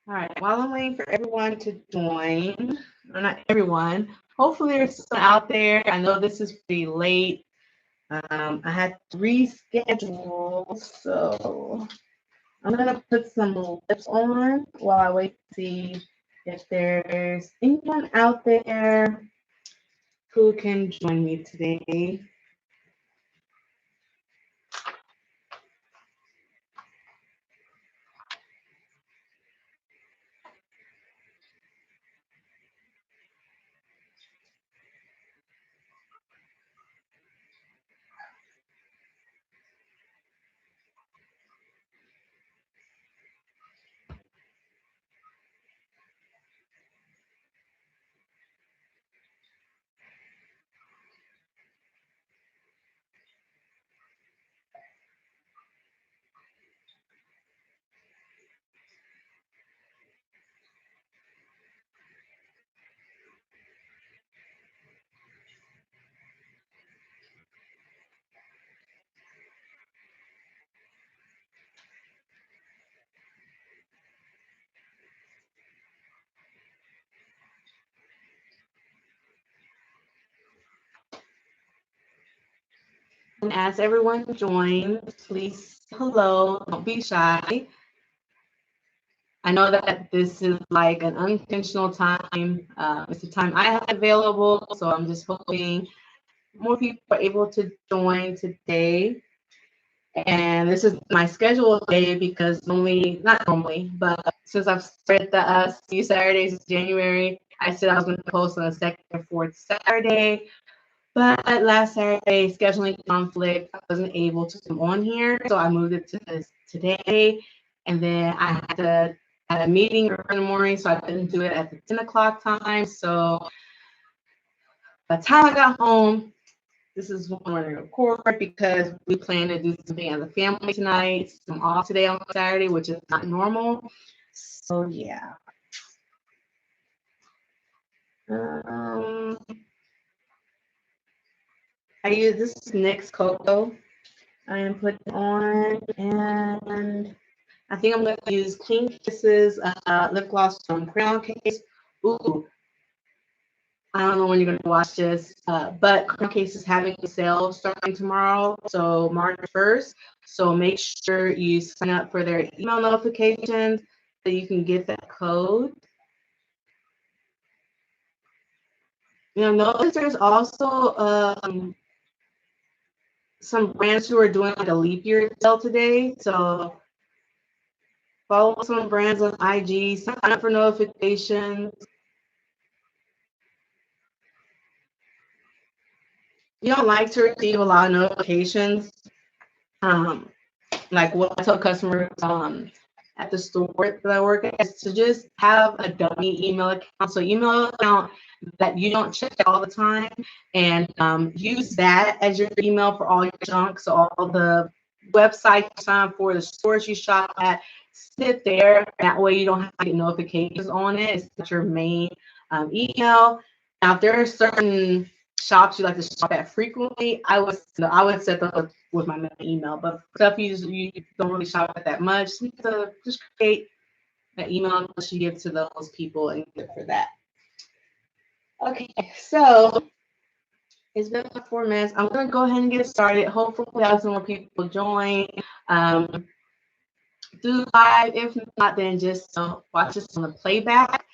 All right, while I'm waiting for everyone to join, or not everyone, hopefully there's some out there. I know this is pretty late. I had to reschedule, so I'm gonna put some lips on while I wait to see if there's anyone out there who can join me today. And as everyone joins, please say hello. Don't be shy. I know that this is like an unintentional time. It's the time I have available, so I'm just hoping more people are able to join today. And this is my scheduled day because not normally, but since I've started the See Saturdays in January, I said I was going to post on the second and fourth Saturday. But last Saturday, scheduling conflict, I wasn't able to come on here, so I moved it to today. And then I had a meeting in the morning, so I couldn't do it at the 10 o'clock time. So by the time I got home, this is when we're going to record because we plan to do something as a family tonight. So I'm off today on Saturday, which is not normal. So yeah. Um, I use this NYX Cocoa. I am putting on, and I think I'm going to use Clean Kisses lip gloss from Crown Case. Ooh, I don't know when you're going to watch this, but Crown Case is having a sale starting tomorrow, so March 1st. So make sure you sign up for their email notifications so you can get that code. Notice there's also some brands who are doing like a leap year sale today. So follow some brands on IG, sign up for notifications. You don't like to receive a lot of notifications. Like what I tell customers at the store that I work at is to just have a dummy email account. So email account that you don't check all the time, and use that as your email for all your junk. So all the websites you sign up for, the stores you shop at, sit there. That way you don't have to get notifications on it. It's not your main email. Now, if there are certain shops you like to shop at frequently, I would set those with my main email. But stuff you don't really shop at that much, so just create an email that you give to those people and get for that. Okay, so it's been about 4 minutes. I'm gonna go ahead and get started. Hopefully, we have some more people join. Um, do live. If not, then just watch this on the playback.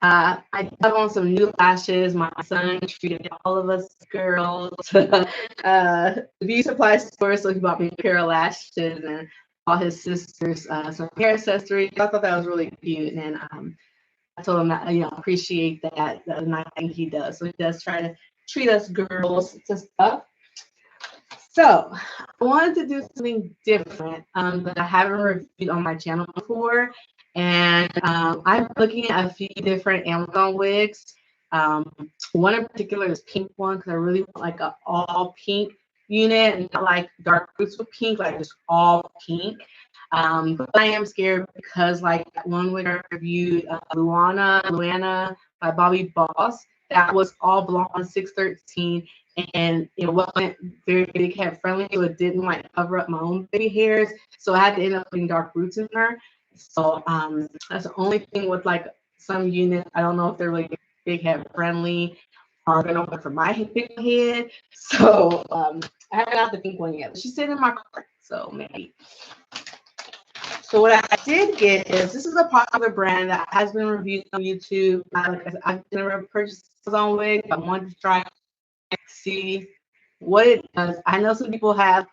I have on some new lashes. My son treated all of us girls the beauty supply store, so he bought me a pair of lashes and all his sisters some hair accessories. I thought that was really cute, and I told him that appreciate that the nice thing he does. So he does try to treat us girls to stuff. So I wanted to do something different that I haven't reviewed on my channel before. And I'm looking at a few different Amazon wigs. One in particular is pink one because I really want like an all pink unit and not like dark roots with pink, like just all pink. But I am scared because like that one wig I reviewed, Luana by Bobby Boss, that was all blonde 613, and it wasn't very big head friendly, so it didn't like cover up my own baby hairs. So I had to end up putting dark roots in her. So that's the only thing with like some units. I don't know if they're really big head friendly or gonna work for my big head. So I haven't got the pink one yet. She's sitting in my cart, so maybe. So what I did get is, this is a popular brand that has been reviewed on YouTube. Like I said, I've never purchased on Wigs. I wanted to try and see what it does. I know some people have,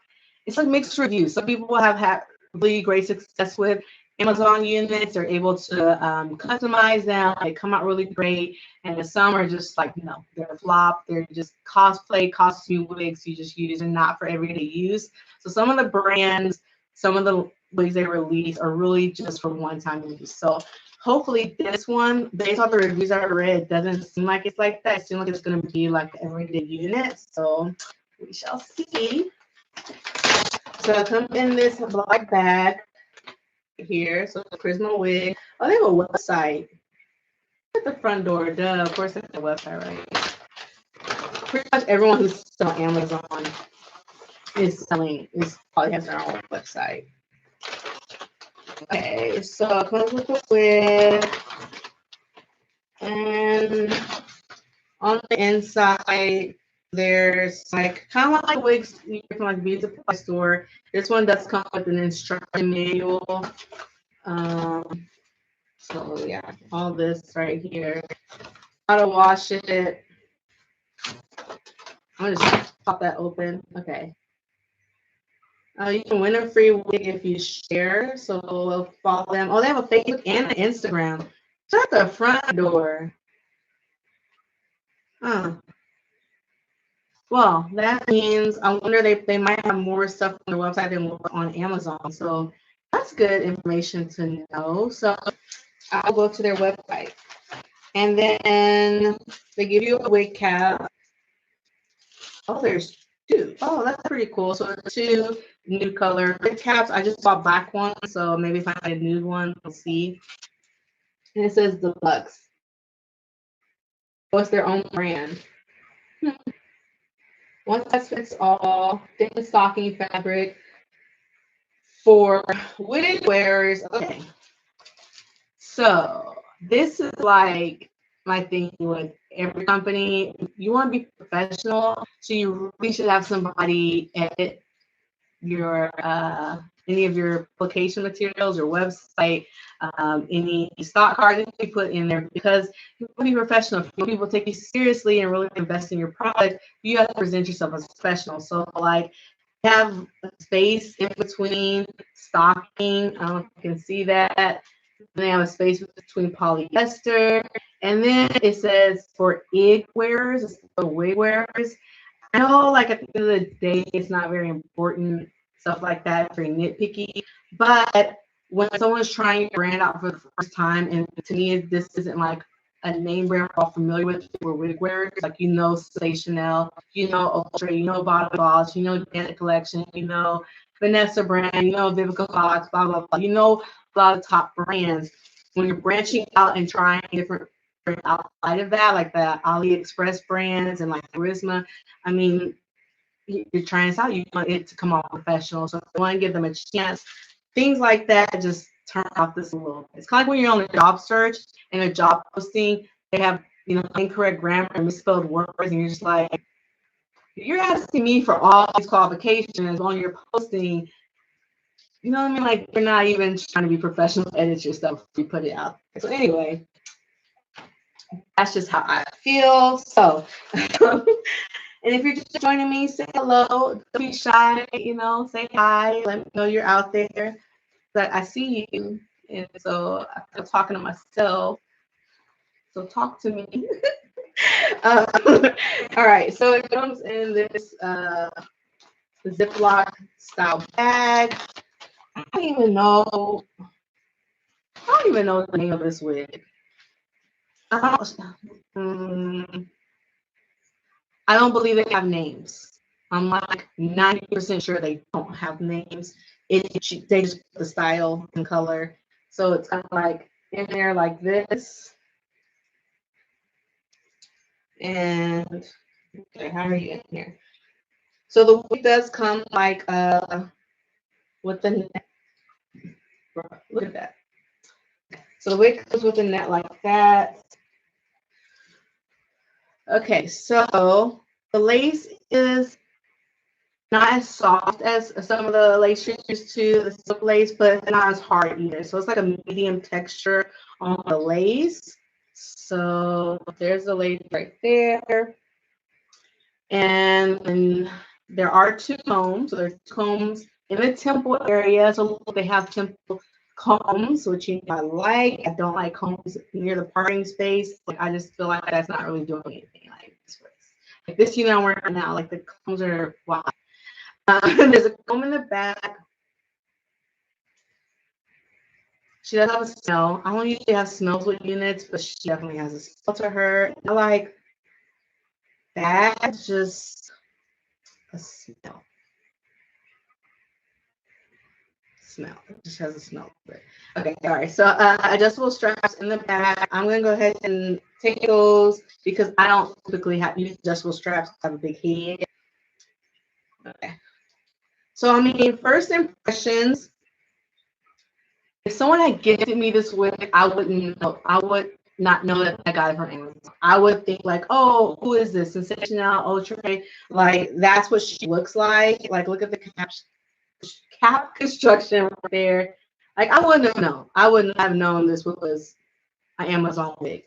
it's like mixed reviews. Some people have had really great success with Amazon units. They're able to customize them. They come out really great. And some are just like, no, they're a flop. They're just cosplay, costume wigs you just use and not for everyday use. So some of the brands, some of the wigs they release are really just for one-time use. So hopefully this one, based on the reviews I read, doesn't seem like it's like that. It seems like it's going to be like an everyday unit. So we shall see. So it comes in this black bag here. So the Charisma wig. Oh, they have a website at the front door. Duh, of course it's a website, right? Pretty much everyone who's still on Amazon is probably has their own website. Okay, so it comes with the wig, and on the inside there's like kind of like wigs you get from like beauty supply store. This one does come with an instruction manual. So yeah, all this right here. How to wash it. I'm gonna just pop that open. Okay. You can win a free wig if you share. So we'll follow them. Oh, they have a Facebook and an Instagram. Shut the front door. Huh. Well, that means I wonder they might have more stuff on their website than on Amazon. So that's good information to know. So I'll go to their website. And then they give you a wig cap. Oh, there's two. Oh, that's pretty cool. So there's two nude color wig caps. I just bought black one, so maybe if I find a nude one, we'll see. And it says deluxe. So it's their own brand. One size fits all. Thin stocking fabric for wig wearers. Okay. So this is like my thing with every company. You want to be professional, so you really should have somebody edit your any of your application materials, your website, any stock cards that you put in there, because you want to be professional. If people take you seriously and really invest in your product, you have to present yourself as professional. So like have a space in between stocking. I don't know if you can see that. They have a space between polyester, and then it says for wig wearers, for wig wearers. I know, like at the end of the day, it's not very important, stuff like that, very nitpicky. But when someone's trying your brand out for the first time, and to me, this isn't like a name brand we're all familiar with for wig wearers, like say Chanel, Ultra, Body Boss, Janet Collection, Vanessa Brand, Vivica Fox, blah blah blah. A lot of top brands. When you're branching out and trying different outside of that, like the AliExpress brands and like Charisma, I mean, you're trying this out, you want it to come off professional. So if you want to give them a chance, things like that, just turn off this a little bit. It's kind of like when you're on a job search and a job posting, they have, incorrect grammar and misspelled words, and you're just like, you're asking me for all these qualifications on your posting. You know what I mean? Like, you're not even trying to be professional, edit your stuff, you put it out. So anyway, that's just how I feel. So, and if you're just joining me, say hello. Don't be shy, say hi. Let me know you're out there. But I see you. And so I'm talking to myself. So talk to me. All right. So it comes in this Ziploc style bag. I don't even know the name of this wig. I don't believe they have names. I'm like 90% sure they don't have names. They just put the style and color. So it's kind of like in there like this. And okay, how are you in here? So the wig does come like with the neck. Look at that. So the wig comes with a net like that. Okay, so the lace is not as soft as some of the lace you're used to, the silk lace, but not as hard either. So it's like a medium texture on the lace. So there's the lace right there. And there are two combs. So there's combs in the temple area. So they have temple combs, which I like. I don't like combs near the parting space. Like I just feel like that's not really doing anything. Like this I'm wearing right now. Like the combs are wow. There's a comb in the back. She does have a smell. I don't usually have smells with units, but she definitely has a smell to her. I like that. Just a smell. It just has a smell. Okay, all right. So adjustable straps in the back. I'm gonna go ahead and take those because I don't typically use adjustable straps. I have a big head. Okay. So I mean, first impressions. If someone had gifted me this wig, I wouldn't know. I would not know that I got it from Amazon. I would think like, oh, who is this? Sensational Ultra. Like that's what she looks like. Like look at the cap construction right there. Like I wouldn't have known. I wouldn't have known this was an Amazon wig.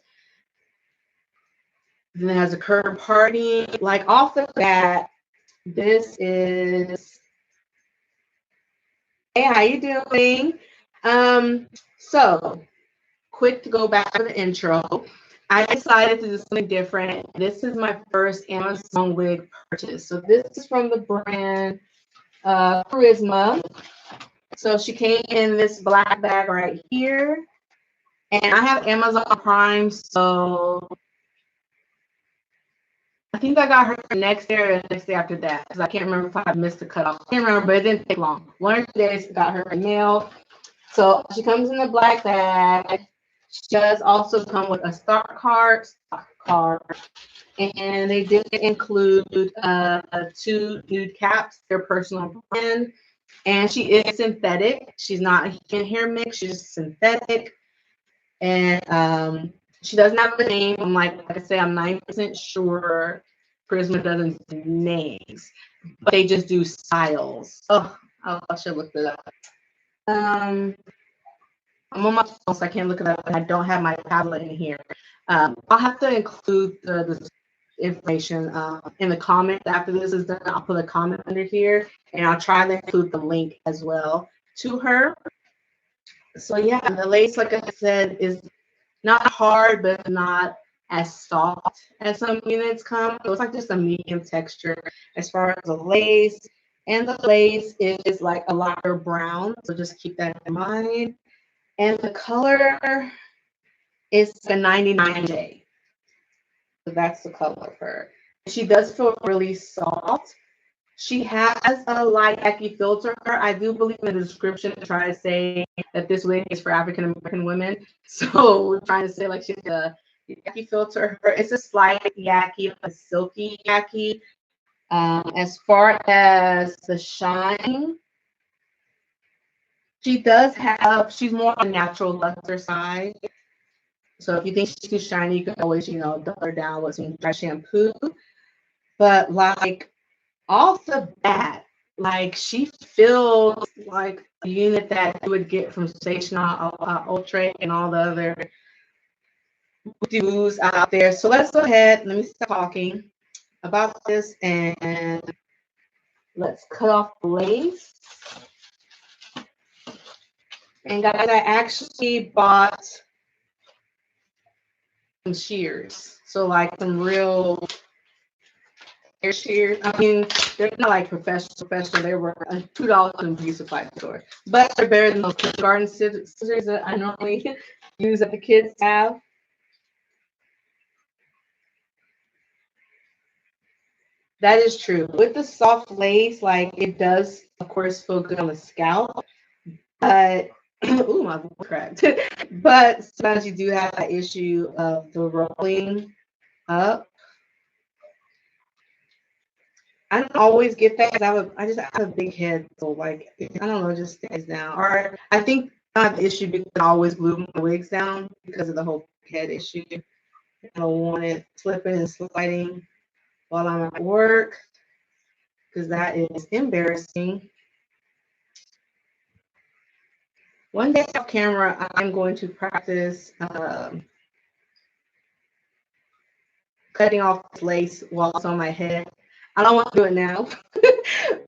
Then it has a curved parting. Like off the bat, this is. Hey, how you doing? So quick to go back to the intro. I decided to do something different. This is my first Amazon wig purchase. So this is from the brand Charisma. So she came in this black bag right here. And I have Amazon Prime, so I think I got her next day or the next day after that because I can't remember if I missed the cutoff. I can't remember, but it didn't take long. 1 or 2 days, got her in mail. So she comes in the black bag. She does also come with a stock card, and they did include 2 nude caps, their personal brand. And she is synthetic. She's not a human hair mix. She's synthetic. And she doesn't have a name. I'm like I say, I'm 90% sure Prisma doesn't do names, but they just do styles. Oh, I should look it up. I'm on my phone, so I can't look it up, and I don't have my tablet in here. I'll have to include the information in the comments after this is done. I'll put a comment under here, and I'll try to include the link as well to her. So yeah, the lace, like I said, is not hard, but not as soft as some units come. So it's like just a medium texture as far as the lace. And the lace is like a lighter brown, so just keep that in mind. And the color is a 99J. So that's the color of her. She does feel really soft. She has a light yaki filter. I do believe in the description to try to say that this wig is for African American women. So we're trying to say like she's a yaki filter. It's a slight yaki, a silky yaki. As far as the shine, she does have. She's more on the natural luster side. So if you think she's too shiny, you can always, dull her down with some dry shampoo. But like off the bat, like she feels like a unit that you would get from Sensational Ultra and all the other dudes out there. So let's go ahead. Let me start talking about this and let's cut off the lace. And guys, I actually bought some shears. So like some real hair shears. I mean, they're not like professional. They were $2 in beauty supply store, but they're better than those kindergarten scissors that I normally use that the kids have. That is true. With the soft lace, like it does, of course, feel good on the scalp, but ooh, my voice cracked. But sometimes you do have that issue of the rolling up. I don't always get that because I just have a big head, so like I don't know, it just stays down. Or I think I have the issue because I always glue my wigs down because of the whole head issue. I don't want it slipping and sliding while I'm at work because that is embarrassing. One day off camera, I'm going to practice cutting off this lace while it's on my head. I don't want to do it now,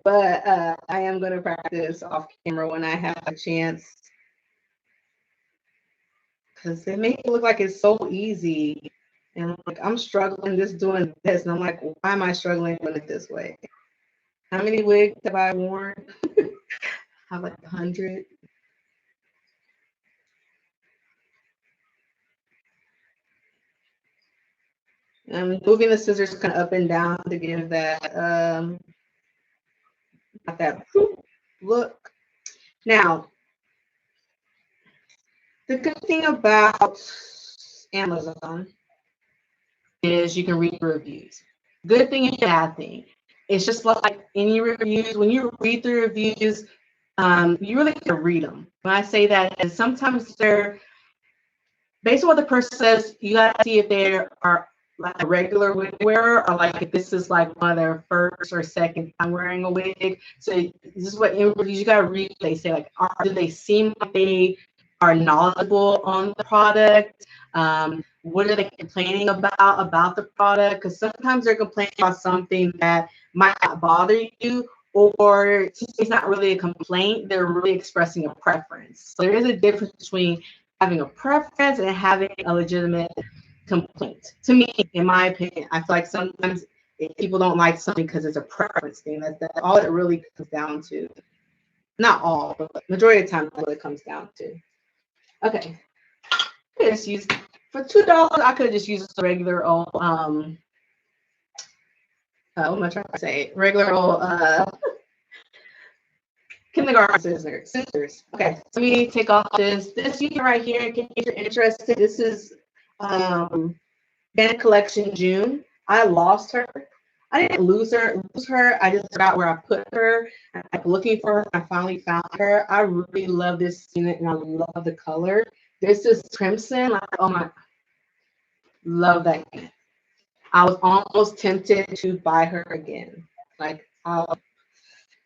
but I am going to practice off camera when I have a chance because it makes it look like it's so easy. And like I'm struggling just doing this, and I'm like, why am I struggling doing it this way? How many wigs have I worn? I have like 100. I'm moving the scissors kind of up and down to give that that look. Now, the good thing about Amazon is you can read the reviews. Good thing and bad thing. It's just like any reviews. When you read the reviews, you really have to read them. When I say that, is sometimes they're based on what the person says. You gotta see if they are like a regular wig wearer or like if this is like one of their first or second time wearing a wig. So this is what in reviews you gotta read. They say like, do they seem like they are knowledgeable on the product? What are they complaining about the product? Because sometimes they're complaining about something that might not bother you, or it's not really a complaint. They're really expressing a preference. So there is a difference between having a preference and having a legitimate complaint. To me, in my opinion, I feel like sometimes if people don't like something because it's a preference thing. That's all it really comes down to. Not all, but majority of the time, that's what it comes down to. Okay, just use for $2. I could have just used a regular old what am I trying to say? Regular old kindergarten scissors. Okay, so we take off this unit right here in case you're interested. This is Band Collection June. I lost her. I didn't lose her. I just forgot where I put her. I'm like looking for her. I finally found her. I really love this unit and I love the color. This is crimson. Like, oh my, love that unit. I was almost tempted to buy her again. Like I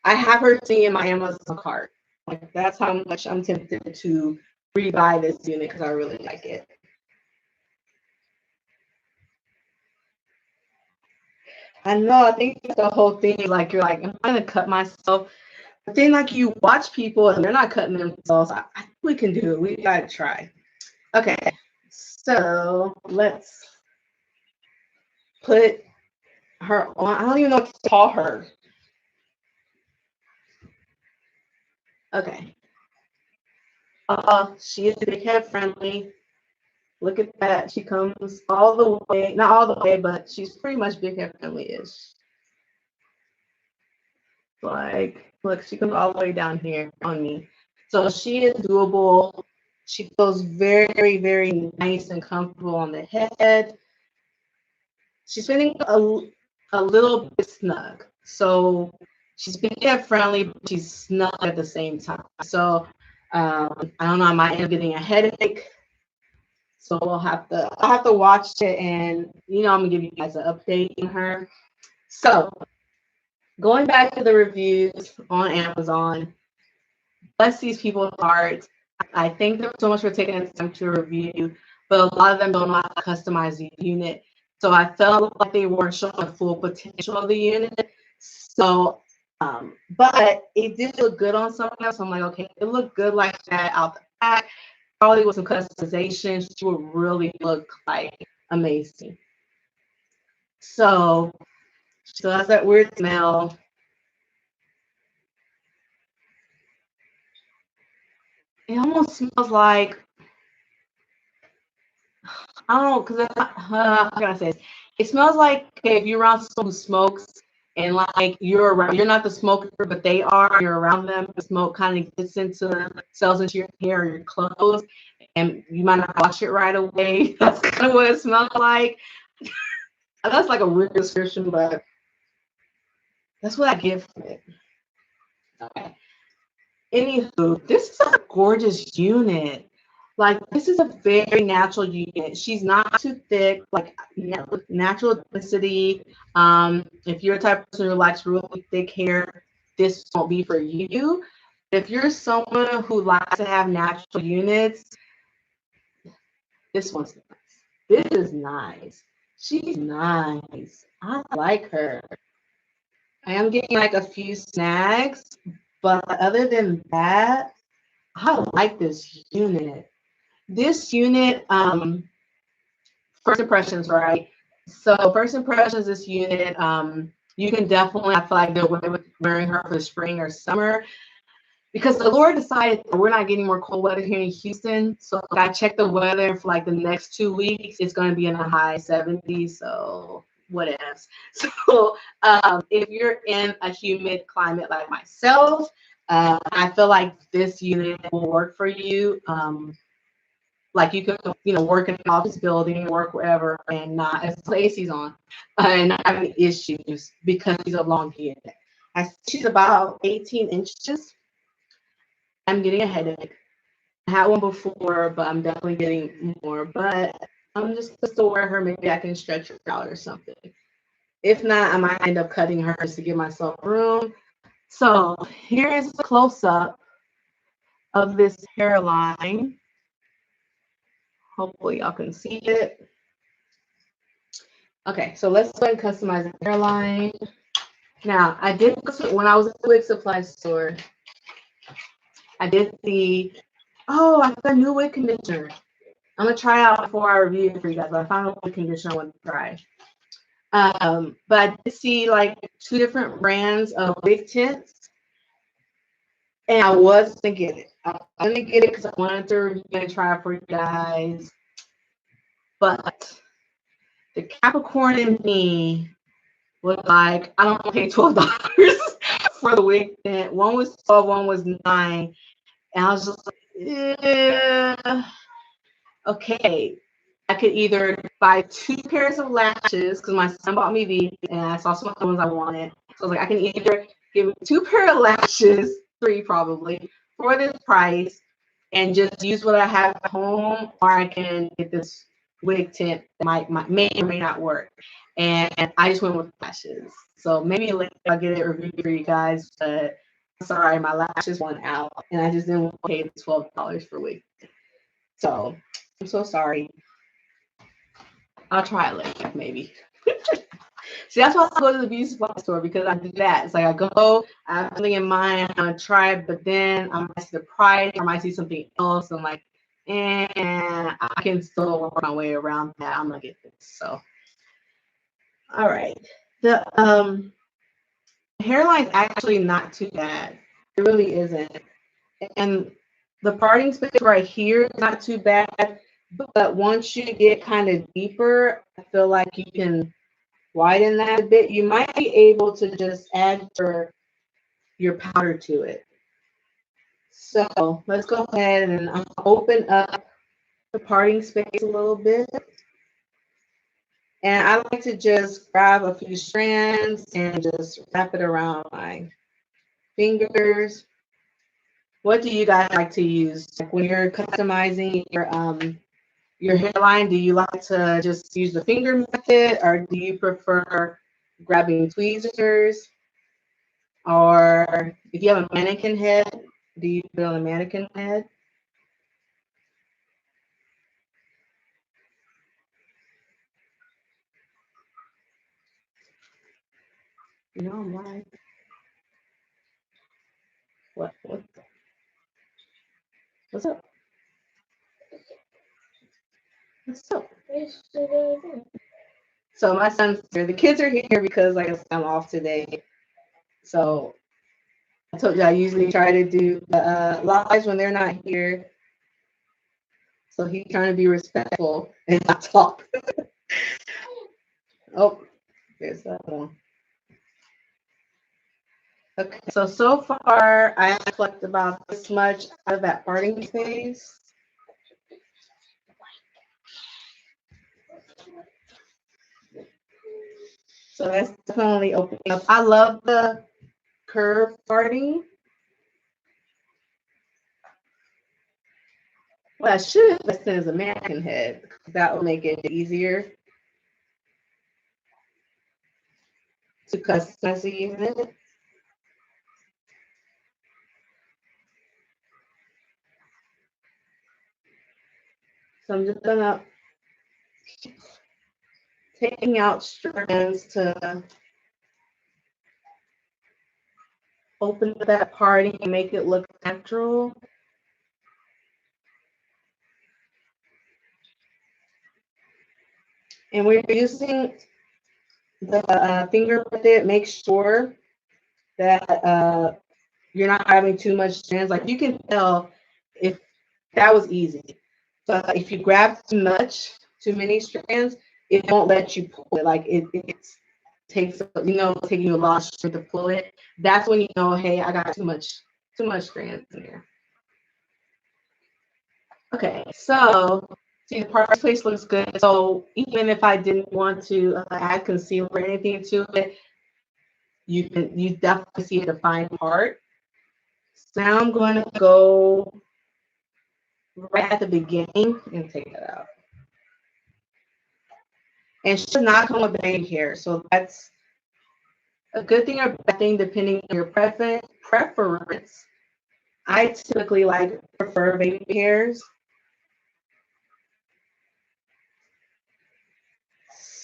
have her sitting in my Amazon cart. Like that's how much I'm tempted to rebuy this unit because I really like it. I know. I think the whole thing is like you're like, am I gonna cut myself? But then like you watch people and they're not cutting themselves. I think we can do it. We gotta try. Okay, so let's put her on. I don't even know what to call her. Okay. She is big head friendly. Look at that. She comes all the way, not all the way, but she's pretty much big head friendly-ish. Like, look, she comes all the way down here on me. So she is doable. She feels very, very nice and comfortable on the head. She's feeling a little bit snug. So she's big head friendly, but she's snug at the same time. So I don't know, I might end up getting a headache. So I'll have to watch it, and I'm gonna give you guys an update on her. So going back to the reviews on Amazon, bless these people's hearts. I thank them so much for taking the time to review, but a lot of them don't know how to customize the unit. So I felt like they weren't showing the full potential of the unit. So, but it did look good on someone else. I'm like, okay, it looked good like that out the back. Probably with some customization, she would really look like amazing. So has that weird smell. It almost smells like, I don't know, because how can I say this? It smells like, okay, if you're around someone who smokes and like you're not the smoker, but they are, you're around them, the smoke kind of gets into, cells into your hair or your clothes, and you might not wash it right away. That's kind of what it smells like. That's like a weird description, but that's what I get from it. Okay. Anywho, this is a gorgeous unit. Like, this is a very natural unit. She's not too thick, like natural density. If you're a type of person who likes really thick hair, this won't be for you. If you're someone who likes to have natural units, this one's nice. This is nice. She's nice. I like her. I am getting like a few snags, but other than that, I like this unit. This unit, first impressions, right? So first impressions, this unit, you can definitely, I feel like they're wearing her for the spring or summer, because the Lord decided that we're not getting more cold weather here in Houston. So I checked the weather for like the next 2 weeks. It's going to be in the high 70s. So what else? So if you're in a humid climate like myself, I feel like this unit will work for you. Like you could, work in an office building, work wherever, and not, as the AC's on, and not have any issues because she's a long unit. She's about 18 inches. I'm getting a headache. I had one before, but I'm definitely getting more. But I'm just to wear her. Maybe I can stretch her out or something. If not, I might end up cutting hers to give myself room. So here is a close-up of this hairline. Hopefully y'all can see it. Okay, so let's go ahead and customize the hairline. Now, I did, when I was at the wig supply store, I did see, oh, I got a new wig conditioner. I'm gonna try out before I review it for you guys, but I found a wig conditioner I want to try. But I did see like 2 different brands of wig tints, and I was gonna get it. I was gonna get it because I wanted to review and try it for you guys. But the Capricorn in me was like, I don't pay $12 for the wig tint. One was 12, one was 9, and I was just like, yeah. Okay, I could either buy 2 pairs of lashes because my son bought me these, and I saw some other ones I wanted. So I was like, I can either give 2 pair of lashes, 3 probably, for this price, and just use what I have at home, or I can get this wig tint that may or may not work. And I just went with lashes. So maybe later I'll get it reviewed for you guys, but I'm sorry, my lashes went out, and I just didn't want to pay the $12 for wig. So I'm so sorry. I'll try it later, maybe. See, that's why I go to the beauty supply store, because I do that. It's like I go, I have something in mind, I'm gonna try it, but then I might see the price, or I might see something else. I'm like, and I can still work my way around that. I'm gonna get this. So, all right. The hairline's actually not too bad. It really isn't. And the parting space right here is not too bad. But once you get kind of deeper, I feel like you can widen that a bit. You might be able to just add your powder to it. So let's go ahead and open up the parting space a little bit. And I like to just grab a few strands and just wrap it around my fingers. What do you guys like to use? Like when you're customizing your hairline, do you like to just use the finger method, or do you prefer grabbing tweezers? Or if you have a mannequin head, do you put it on a mannequin head? You know, I'm like, what's up? What's up? So my son's here. The kids are here because, like I said, I'm off today. So I told you I usually try to do lives when they're not here. So he's trying to be respectful and not talk. Oh, there's that one. Okay, so far I have collected about this much out of that parting space. So that's definitely opening up. I love the curve parting. What I should invest in is a mannequin head. That will make it easier to customize the unit. So I'm just gonna keep taking out strands to open that party and make it look natural. And we're using the finger method. Make sure that you're not having too much strands. Like you can tell if that was easy. So if you grab too many strands, it won't let you pull it. Like it takes, taking you a lot of strength to pull it. That's when you know, hey, I got too much strands in here. Okay, so see the parts place looks good. So even if I didn't want to add concealer or anything to it, you definitely see a defined part. So now I'm going to go right at the beginning and take it out. And she does not come with baby hair, so that's a good thing or bad thing depending on your preference. I typically prefer baby hairs.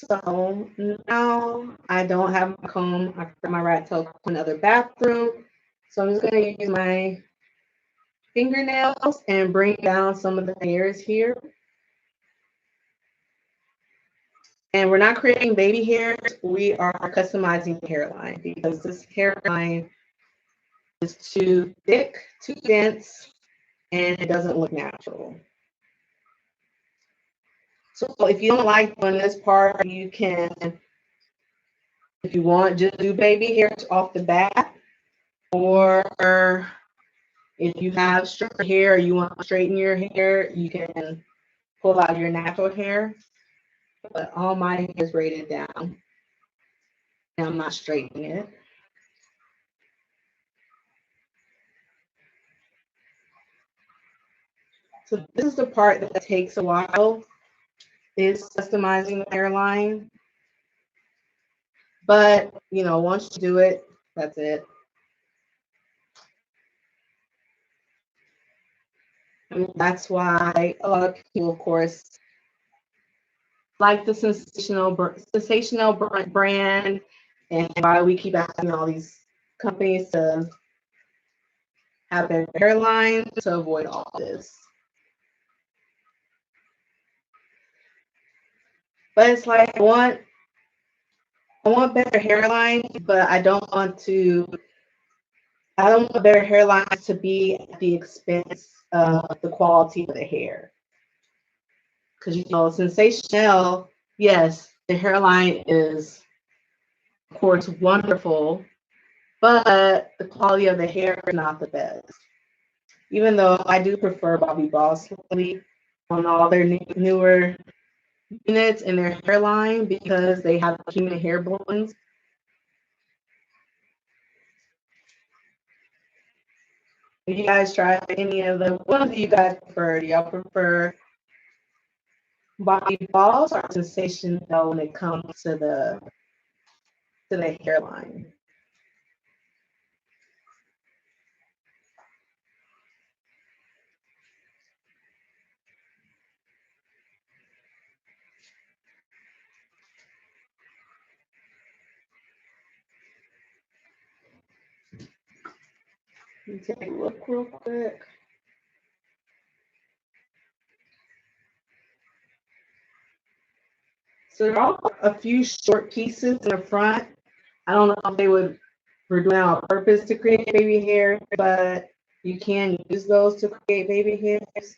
So now I don't have my comb. I put my rat tail in another bathroom. So I'm just going to use my fingernails and bring down some of the hairs here. And we're not creating baby hairs. We are customizing the hairline because this hairline is too thick, too dense, and it doesn't look natural. So if you don't like doing this part, you can, if you want, just do baby hairs off the bat. Or if you have straight hair or you want to straighten your hair, you can pull out your natural hair. But all my hair is braided down, and I'm not straightening it. So this is the part that takes a while, is customizing the hairline. But, once you do it, that's it. And that's why a lot of people, of course, like the sensational brand, and why we keep asking all these companies to have their hairline to avoid all this. But it's like I want better hairline, but I don't want better hairline to be at the expense of the quality of the hair. Because sensational, yes, the hairline is of course wonderful, but the quality of the hair is not the best. Even though I do prefer Bobbi Brown on all their newer units in their hairline because they have human hair blends. If you guys try any of them, what do you guys prefer? Do y'all prefer Bobbi Balls or sensation though when it comes to the hairline? Let me take a look real quick. So there are a few short pieces in the front. I don't know if they were doing on purpose to create baby hair, but you can use those to create baby hairs.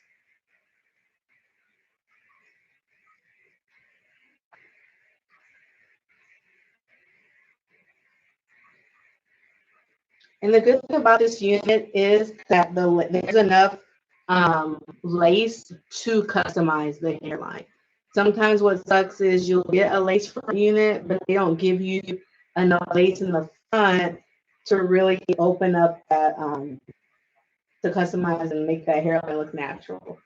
And the good thing about this unit is that there's enough lace to customize the hairline. Sometimes what sucks is you'll get a lace front unit, but they don't give you enough lace in the front to really open up that to customize and make that hairline look natural.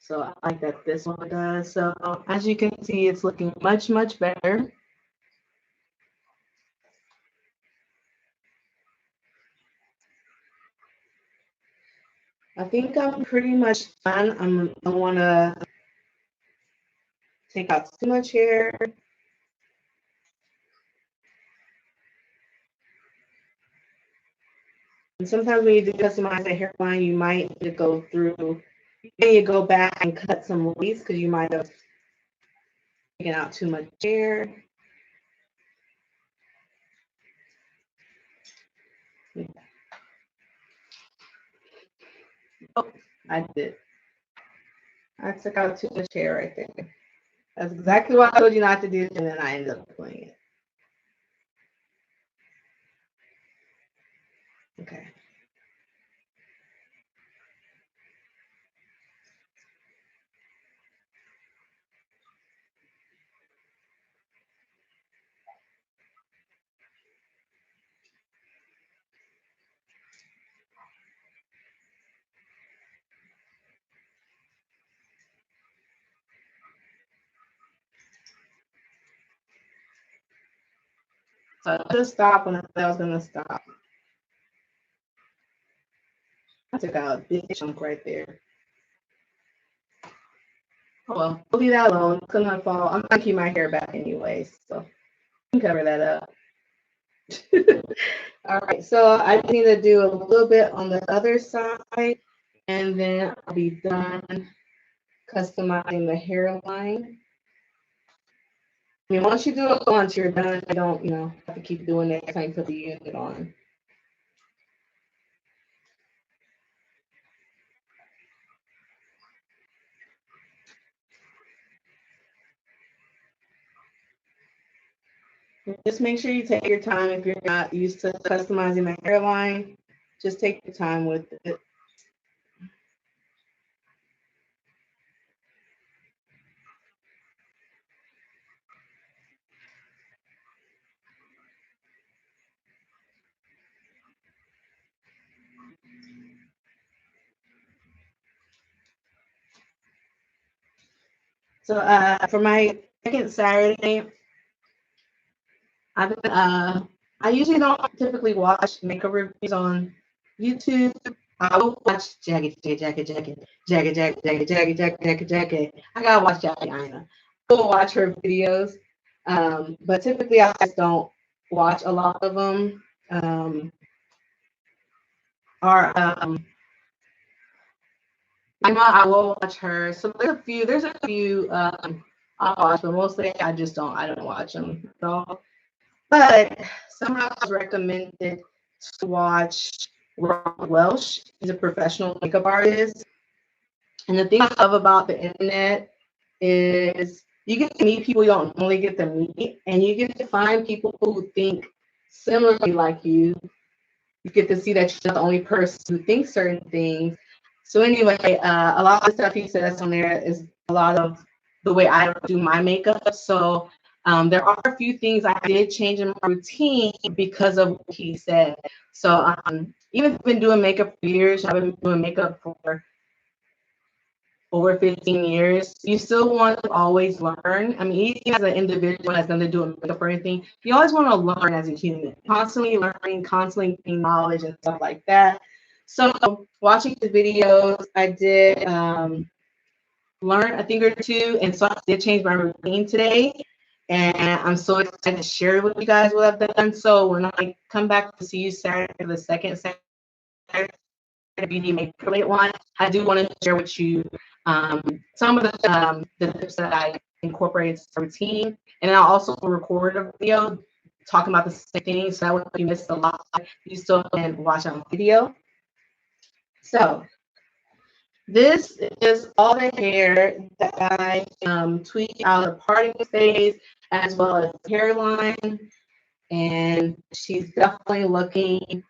So I like that this one does. So as you can see, it's looking much, much better. I think I'm pretty much done. I want to take out too much hair. And sometimes when you do customize a hairline, you might need to go through, you go back and cut some leaves because you might have taken out too much hair. Oh, I did. I took out too much hair right there. That's exactly what I told you not to do, and then I ended up doing it. Okay. So I just stopped when I said I was gonna stop. I took out a big chunk right there. Oh well, we'll leave that alone. It's gonna fall. I'm gonna keep my hair back anyway, so I can cover that up. All right, so I need to do a little bit on the other side, and then I'll be done customizing the hairline. I mean, once you do it once, you're done. I don't, have to keep doing it until you put the unit on. Just make sure you take your time if you're not used to customizing the hairline. Just take your time with it. So for my second Saturday, I usually don't typically watch makeup reviews on YouTube. I will watch Jacket. I gotta watch Jackie Aina. I will watch her videos, but typically I just don't watch a lot of them. Or I will watch her. So there's a few I'll watch, but mostly I don't watch them at all. But somehow I was recommended to watch Rob Welsh. He's a professional makeup artist. And the thing I love about the internet is you get to meet people you don't normally get to meet, and you get to find people who think similarly like you. You get to see that you're not the only person who thinks certain things. So anyway, a lot of the stuff he says on there is a lot of the way I do my makeup. So there are a few things I did change in my routine because of what he said. So even if I've been doing makeup for years, I've been doing makeup for over 15 years, you still want to always learn. I mean, even as an individual has nothing to do with makeup or anything, you always want to learn as a human, constantly learning, constantly gaining knowledge and stuff like that. So watching the videos, I did learn a thing or two, and so I did change my routine today. And I'm so excited to share with you guys what I've done. So when I come back to see you Saturday, the second Saturday, beauty makeup related one, I do want to share with you some of the tips that I incorporated into the routine, and I'll also record a video talking about the same thing, so that way if you missed a lot, you still can watch on video. So this is all the hair that I tweaked out of parting phase as well as hairline, and she's definitely looking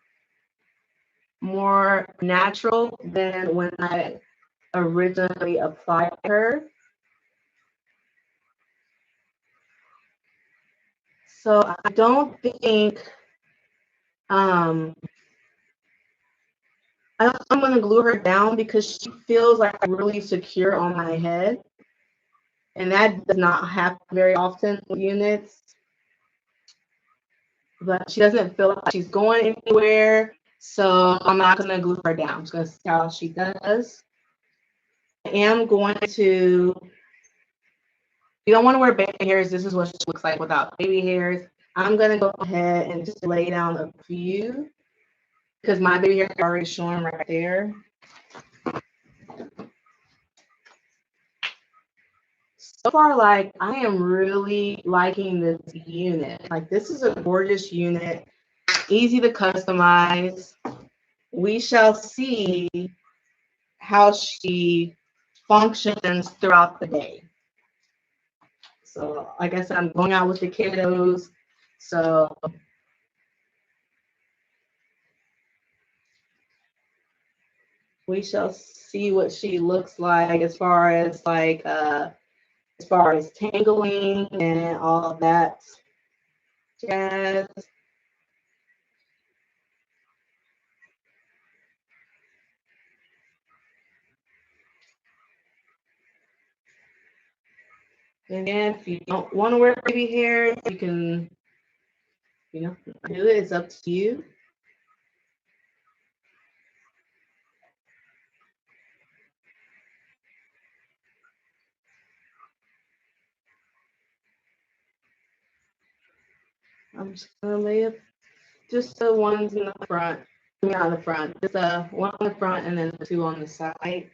more natural than when I originally applied her. So I don't think I'm going to glue her down because she feels like really secure on my head. And that does not happen very often with units. But she doesn't feel like she's going anywhere. So I'm not going to glue her down. I'm just going to see how she does. I am going to, you don't want to wear baby hairs. This is what she looks like without baby hairs. I'm going to go ahead and just lay down a few because my baby hair is already showing right there. So far, like, I am really liking this unit. Like, this is a gorgeous unit, easy to customize. We shall see how she functions throughout the day. So, like I said, I'm going out with the kiddos. So, we shall see what she looks like as far as tangling and all of that jazz. And again, if you don't want to wear baby hair, you can, do it. It's up to you. I'm just gonna lay up just the ones in the front. Not on the front, just one on the front and then the two on the side.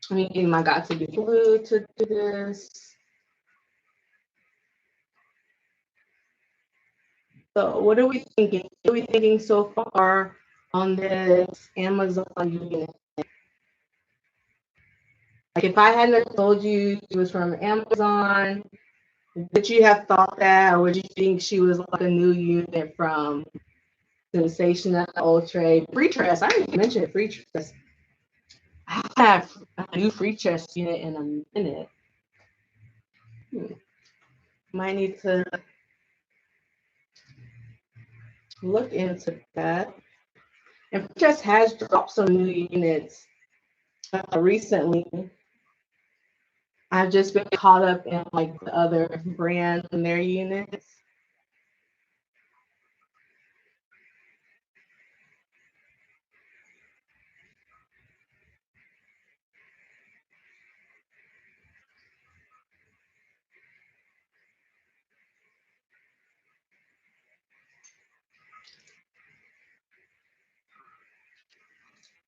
I'm using my Got to Be Blue to do this. So what are we thinking? What are we thinking so far on this Amazon unit? Like if I hadn't told you it was from Amazon, would you have thought that, or would you think she was like a new unit from Sensational Ultra Free Tress? I didn't mention Free Tress. I have a new Free Tress unit in a minute. Might need to look into that. And Free Tress has dropped some new units recently. I've just been caught up in like the other brands and their units.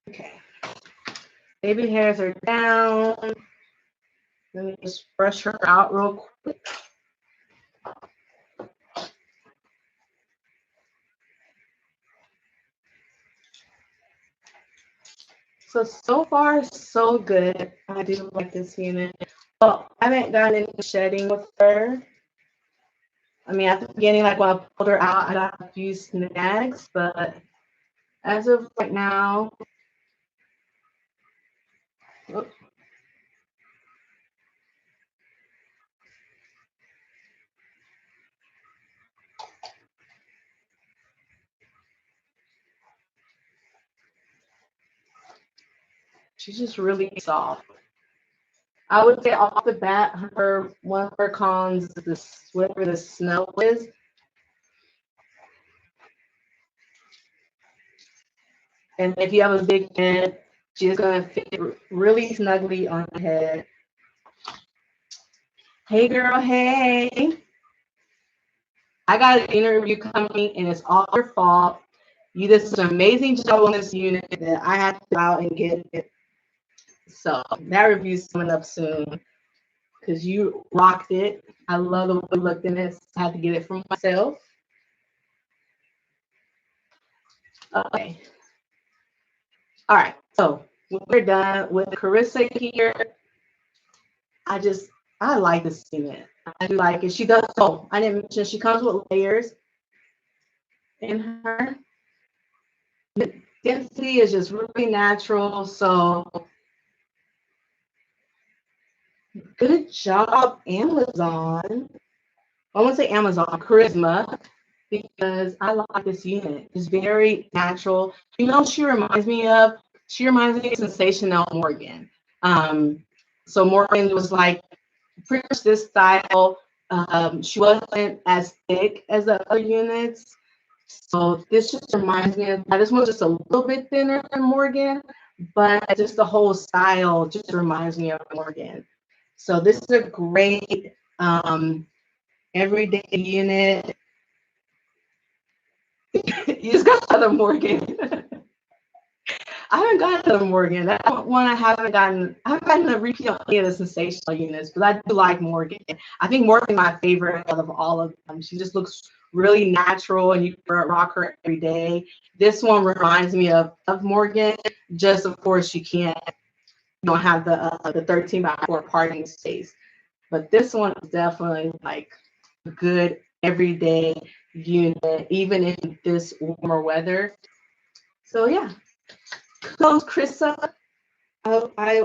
Okay. Baby hairs are down. Let me just brush her out real quick. So far, so good. I do like this unit. Well, I haven't done any shedding with her. I mean, at the beginning, like when I pulled her out, I got a few snags, but as of right now, oops, she's just really soft. I would say off the bat, one of her cons is whatever the smell is. And if you have a big head, she's gonna fit really snugly on the head. Hey girl, hey. I got an interview coming and it's all your fault. You did such an amazing job on this unit that I had to go out and get it. So that review's coming up soon because you rocked it. I love the way you looked in it. I had to get it from myself. Okay. All right. So we're done with Carissa here. I like this unit. I do like it. She does. Oh, I didn't mention she comes with layers in her. The density is just really natural. So good job, Amazon. I won't say Amazon, Charisma, because I like this unit. It's very natural. You know, she reminds me of Sensational Morgan. So Morgan was like pretty much this style. She wasn't as thick as the other units. So this just reminds me of that. This one's just a little bit thinner than Morgan, but just the whole style just reminds me of Morgan. So this is a great everyday unit. You just got another Morgan. I haven't gotten another Morgan. That one I haven't gotten. I haven't gotten a repeat on any of the Sensational units, but I do like Morgan. I think Morgan's my favorite out of all of them. She just looks really natural, and you can rock her every day. This one reminds me of Morgan. Just of course you don't have the 13x4 parting space, but this one is definitely like a good everyday unit, even in this warmer weather. So yeah, close Krista. I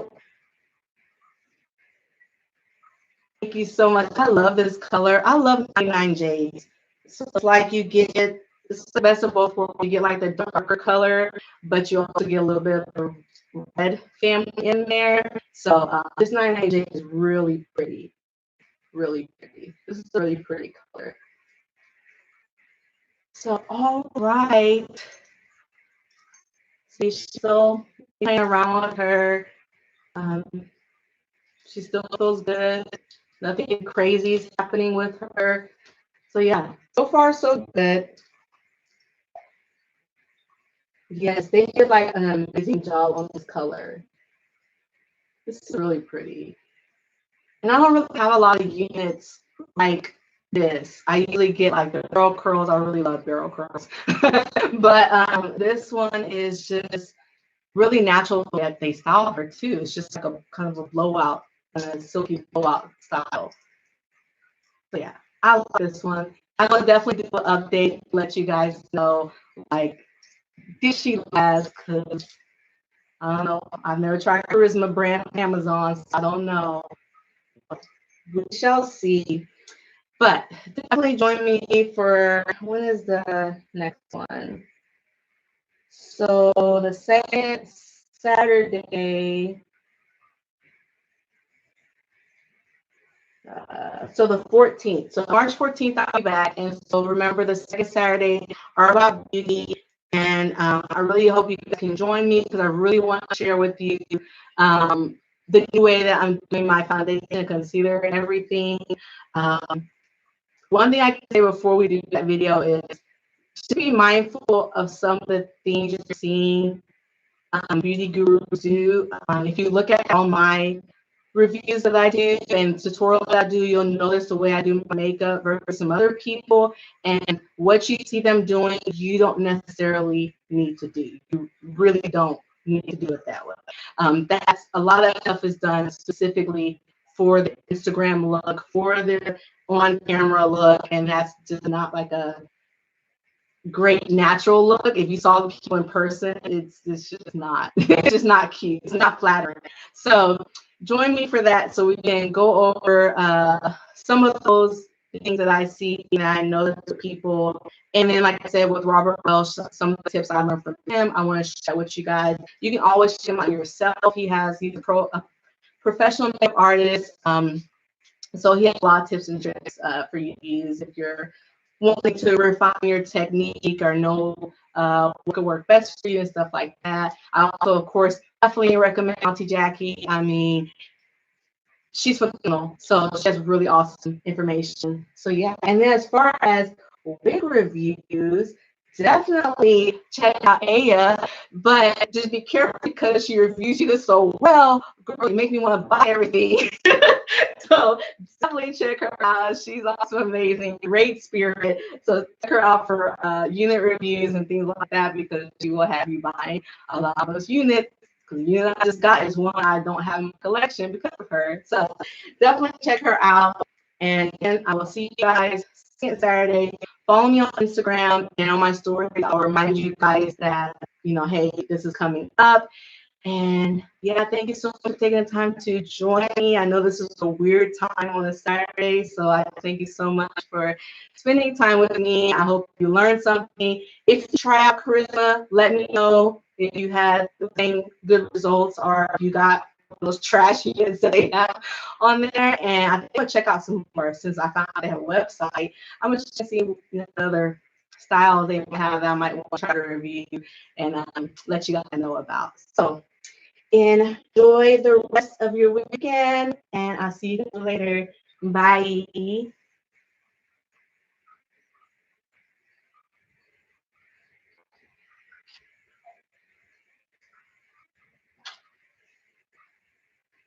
thank you so much. I love this color. I love 99Js. So it's like you get it's the best of both worlds. You get like the darker color, but you also get a little bit of the red family in there. So this 99J is really pretty. Really pretty. This is a really pretty color. So all right. See, she's still playing around with her. She still feels good. Nothing crazy is happening with her. So yeah, so far so good. Yes, they did like an amazing job on this color. This is really pretty. And I don't really have a lot of units like this. I usually get like the barrel curls. I really love barrel curls. But this one is just really natural that they style her too. It's just like a kind of a blowout, silky blowout style. So yeah, I like this one. I will definitely do an update, let you guys know, like, did she last? Because I don't know. I've never tried Charisma brand on Amazon, so I don't know. We shall see. But definitely join me for, when is the next one? So the second Saturday, so the 14th. So March 14th, I'll be back. And so remember, the second Saturday are about beauty. And I really hope you guys can join me because I really want to share with you the new way that I'm doing my foundation and concealer and everything. One thing I can say before we do that video is to be mindful of some of the things you're seeing beauty gurus do. If you look at all my reviews that I do and tutorials that I do, you'll notice the way I do my makeup versus some other people, and what you see them doing, you don't necessarily need to do. You really don't need to do it that way. That's a lot of stuff is done specifically for the Instagram look, for their on-camera look, and that's just not like a great natural look. If you saw the people in person, it's just not it's just not cute. It's not flattering. So join me for that so we can go over some of those things that I see and I know the people. And then, like I said, with Robert Welsh, some of the tips I learned from him, I want to share with you guys. You can always check him out yourself. He's a professional makeup artist. So he has a lot of tips and tricks for you to use if you're wanting to refine your technique or know what could work best for you and stuff like that. I also, of course, definitely recommend Auntie Jackie. I mean, she's phenomenal. So she has really awesome information. So yeah, and then as far as wig reviews, definitely check out Aya, but just be careful because she reviews you so well, girl, you make me want to buy everything. So definitely check her out. She's also amazing, great spirit. So check her out for unit reviews and things like that because she will have you buying a lot of those units. Because the unit I just got is one I don't have in my collection because of her. So definitely check her out. And then I will see you guys Saturday. Follow me on Instagram and on my story. I'll remind you guys that, hey, this is coming up. And yeah, thank you so much for taking the time to join me. I know this is a weird time on a Saturday, so I thank you so much for spending time with me. I hope you learned something. If you try out Charisma, let me know if you had the same good results or if you got those trash units that they have on there. And I think I'm gonna check out some more since I found out they have a website. I'm gonna see other styles they have that I might want to try to review and let you guys know about. So enjoy the rest of your weekend, and I'll see you later. Bye.